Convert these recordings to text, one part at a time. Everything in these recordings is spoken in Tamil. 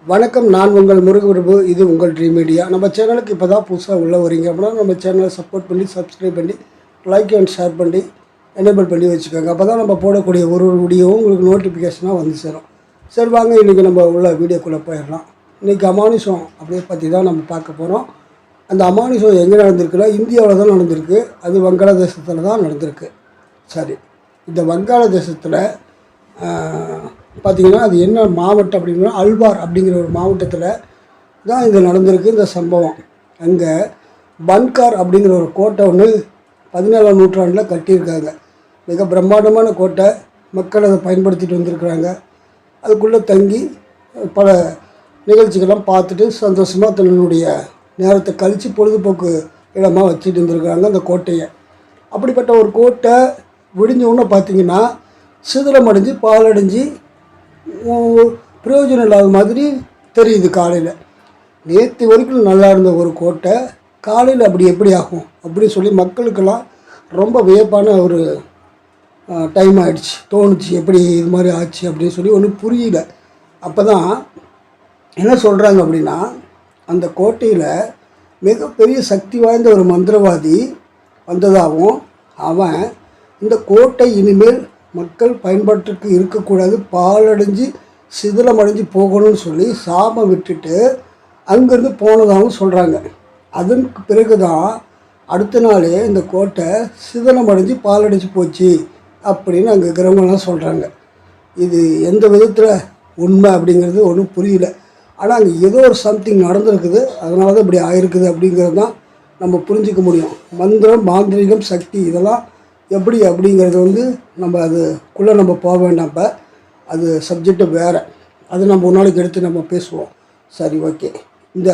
வணக்கம். நான் உங்கள் முருகபிரபு. இது உங்கள் ட்ரீம் மீடியா. நம்ம சேனலுக்கு இப்போ தான் புதுசாக உள்ள வரீங்க அப்படின்னா நம்ம சேனலை சப்போர்ட் பண்ணி சப்ஸ்கிரைப் பண்ணி லைக் அண்ட் ஷேர் பண்ணி எனேபிள் பண்ணி வச்சுக்கோங்க. அப்போ தான் நம்ம போடக்கூடிய ஒரு வீடியோவும் உங்களுக்கு நோட்டிஃபிகேஷனாக வந்து சேரும். சரி, வாங்க இன்றைக்கி நம்ம உள்ள வீடியோக்குள்ளே போயிடலாம். இன்றைக்கி அமானுஷம் அப்படியே பற்றி தான் நம்ம பார்க்க போகிறோம். அந்த அமானுஷம் எங்கே நடந்திருக்குன்னா இந்தியாவில் தான் நடந்திருக்கு. அது வங்காளதேசத்தில் தான் நடந்திருக்கு. சரி, இந்த வங்காளதேசத்தில் பார்த்திங்கன்னா அது என்ன மாவட்டம் அப்படின்னா அல்வார் அப்படிங்கிற ஒரு மாவட்டத்தில் தான் இது நடந்திருக்கு. இந்த சம்பவம் அங்கே பன்கார் அப்படிங்கிற ஒரு கோட்டை ஒன்று 17ஆம் நூற்றாண்டில் கட்டியிருக்காங்க. மிக பிரம்மாண்டமான கோட்டை. மக்கள் அதை பயன்படுத்திட்டு வந்திருக்கிறாங்க. அதுக்குள்ளே தங்கி பல நிகழ்ச்சிகள்லாம் பார்த்துட்டு சந்தோஷமாக தன்னுடைய நேரத்தை கழித்து பொழுதுபோக்கு இடமாக வச்சுட்டு இருந்திருக்கிறாங்க அந்த கோட்டையை. அப்படிப்பட்ட ஒரு கோட்டை விடிஞ்சவுடனே பார்த்திங்கன்னா சிதிலமடைஞ்சு பாலடைஞ்சு பிரயோஜனம் இல்லாத மாதிரி தெரியுது. காலையில் நேற்று வரைக்கும் நல்லா இருந்த ஒரு கோட்டை காலையில் அப்படி எப்படி ஆகும் அப்படின்னு சொல்லி மக்களுக்கெல்லாம் ரொம்ப வியப்பான ஒரு டைம் ஆகிடுச்சு. தோணுச்சு எப்படி இது மாதிரி ஆச்சு அப்படின்னு சொல்லி ஒன்றும் புரியல. அப்போ தான் என்ன சொல்கிறாங்க அப்படின்னா அந்த கோட்டையில் மிகப்பெரிய சக்தி வாய்ந்த ஒரு மந்திரவாதி வந்ததாகவும் அவன் இந்த கோட்டை இனிமேல் மக்கள் பயன்பாட்டுக்கு இருக்கக்கூடாது, பாலடைஞ்சு சிதிலமடைஞ்சு போகணும்னு சொல்லி சாபம் விட்டுட்டு அங்கேருந்து போனதாகவும் சொல்கிறாங்க. அதற்கு பிறகு தான் அடுத்த நாளே இந்த கோட்டை சிதிலமடைஞ்சு பாலடைஞ்சு போச்சு அப்படின்னு அங்கே இருக்கிறவங்கலாம் சொல்கிறாங்க. இது எந்த விதத்தில் உண்மை அப்படிங்கிறது ஒன்றும் புரியல. ஆனால் அங்கே ஏதோ ஒரு சம்திங் நடந்திருக்குது, அதனால தான் இப்படி ஆயிருக்குது அப்படிங்கிறது தான் நம்ம புரிஞ்சிக்க முடியும். மந்திரம், மாந்திரிகம், சக்தி இதெல்லாம் எப்படி அப்படிங்கிறது நம்ம அதுக்குள்ளே நம்ம போக வேண்டாம். இப்போ அது சப்ஜெக்டு வேறு, அது நம்ம ஒரு நாளைக்கு எடுத்து நம்ம பேசுவோம். சரி, ஓகே. இந்த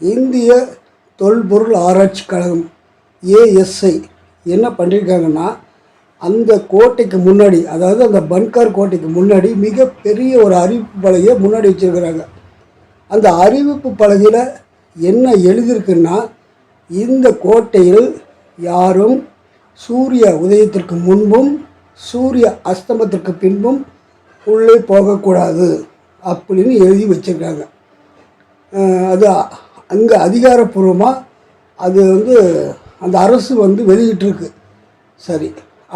இந்திய தொல்பொருள் ஆராய்ச்சி கழகம் ASI என்ன பண்ணியிருக்காங்கன்னா அந்த கோட்டைக்கு முன்னாடி, அதாவது அந்த பன்கார் கோட்டைக்கு முன்னாடி மிகப்பெரிய ஒரு அறிவிப்பு பலகையை முன்னாடி வச்சுருக்கிறாங்க. அந்த அறிவிப்பு பலகையில் என்ன எழுதியிருக்குன்னா இந்த கோட்டையில் யாரும் சூரிய உதயத்திற்கு முன்பும் சூரிய அஸ்தமத்திற்கு பின்பும் உள்ளே போகக்கூடாது அப்படின்னு எழுதி வச்சுருக்காங்க. அது அங்கே அதிகாரப்பூர்வமாக அது அந்த அரசு வெளியிட்டிருக்கு. சரி,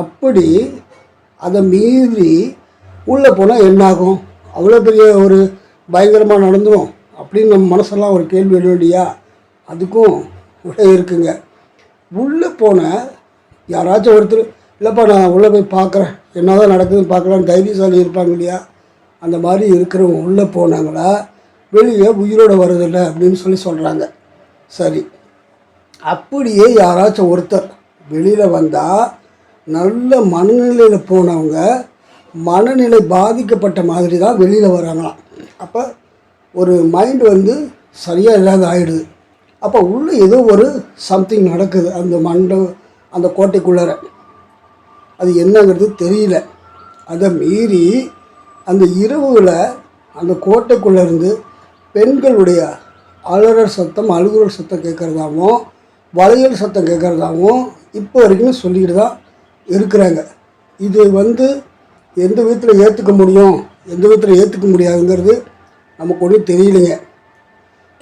அப்படி அதை மீறி உள்ளே போனால் என்னாகும்? அவ்வளோ பெரிய ஒரு பயங்கரமாக நடந்துடும் அப்படின்னு நம்ம மனசெல்லாம் ஒரு கேள்வி எழுத இல்லையா? அதுக்கும் உள்ளே இருக்குங்க. உள்ளே போன யாராச்சும் ஒருத்தர் இல்லைப்பா நான் உள்ளே போய் பார்க்குறேன், என்ன தான் நடக்குதுன்னு பார்க்கலான்னு தைரியசாலி இருப்பாங்க இல்லையா? அந்த மாதிரி இருக்கிறவங்க உள்ளே போனாங்களா வெளியே உயிரோடு வருதில்லை அப்படின்னு சொல்கிறாங்க. சரி, அப்படியே யாராச்சும் ஒருத்தர் வெளியில் வந்தால் நல்ல மனநிலையில் போனவங்க மனநிலை பாதிக்கப்பட்ட மாதிரி தான் வெளியில் வராங்களாம். அப்போ ஒரு மைண்டு சரியாக இல்லாத ஆகிடுது. அப்போ உள்ளே ஏதோ ஒரு சம்திங் நடக்குது அந்த கோட்டைக்குள்ளார. அது என்னங்கிறது தெரியல. அதை மீறி அந்த இரவுகளை அந்த கோட்டைக்குள்ளேருந்து பெண்களுடைய அலறல் சத்தம், அழுகுறல் சத்தம் கேட்குறதாகவும் வளையல் சத்தம் கேட்குறதாகவும் இப்போ வரைக்கும் சொல்லிக்கிட்டு தான் இருக்கிறாங்க. இது எந்த விதத்தில் ஏற்றுக்க முடியும், எந்த விதத்தில் ஏற்றுக்க முடியாதுங்கிறது நமக்கு ஒன்றும் தெரியலைங்க.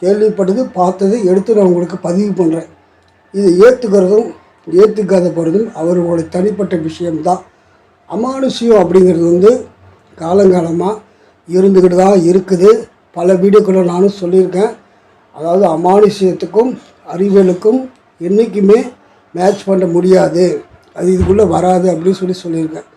கேள்விப்பட்டது பார்த்தது எடுத்து நான் உங்களுக்கு பதிவு பண்ணுறேன். இது ஏற்றுக்கிறதும் ஏற்றுக்காத போகிறதும் அவர்களுடைய தனிப்பட்ட விஷயம்தான். அமானுஷ்யம் அப்படிங்கிறது காலங்காலமாக இருந்துக்கிட்டு தான் இருக்குது. பல வீடியோக்களை நானும் சொல்லியிருக்கேன். அதாவது அமானுஷ்யத்துக்கும் அறிவியலுக்கும் என்றைக்குமே மேட்ச் பண்ண முடியாது, அது இதுக்குள்ளே வராது அப்படின்னு சொல்லியிருக்கேன்.